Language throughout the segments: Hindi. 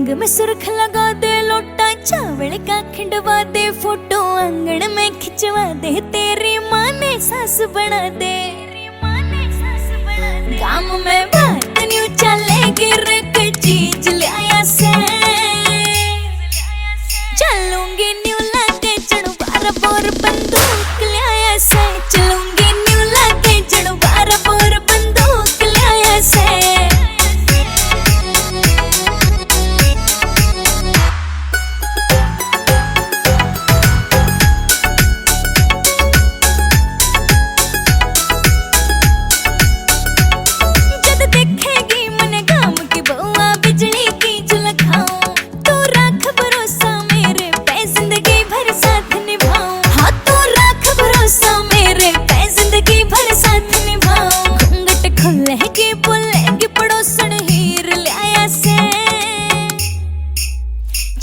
रंग में सुर्ख लगा दे, लोटा चावल का खिंडवा दे, फोटो आंगन में खिंचवा दे, तेरी माँ ने सास बना दे। काम में बात न्यू चलेगी, रख चीज ले आया से चलूंगी न्यू लाके चढ़ू बार बोर बंदूक ले आया से, चलूंगी न्यू लाके चढ़ू बार बोर बंदूक ले आया से।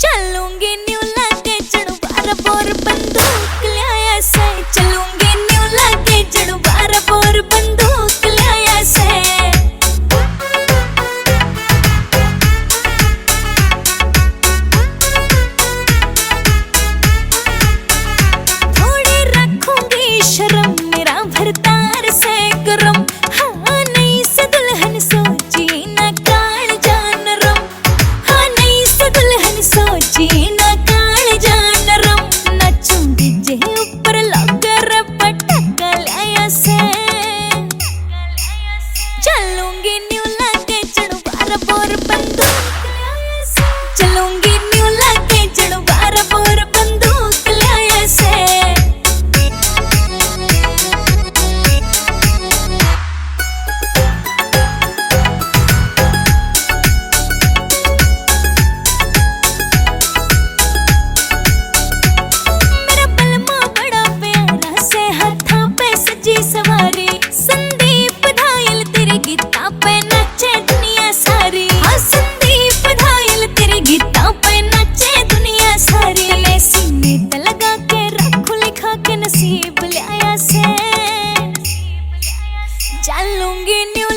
चलूंगी न्यू लाके चढ़ू बार बोर बंदूक ले आया से, चलूंगी न्यू लाके चढ़ू बार बोर बंदूक ले आया से। थोड़ी रखूंगी शर्म, मेरा भरतार से गरम, हाँ नहीं से दुल्हन सोची ना काल जान रम, हाँ नहीं से दुल्हन सोची ना काल जान रम। नचूंगी जे ऊपर लगर पटका लाया से, चलूंगी न्यू लाके चढ़ू बार बोर बंदूक ले आया से, चलूंगी न्यू लाके चढ़ू बार बोर बंदूक ले आया से। सवारी संदीप धायल तेरे गीता पे नाचे दुनिया सारी, हाँ संदीप धायल तेरे गीता पे नाचे दुनिया सारी। मैं सीने ते लगा के रखूं लिखा के नसीब ले आया से, चलूंगी न्यू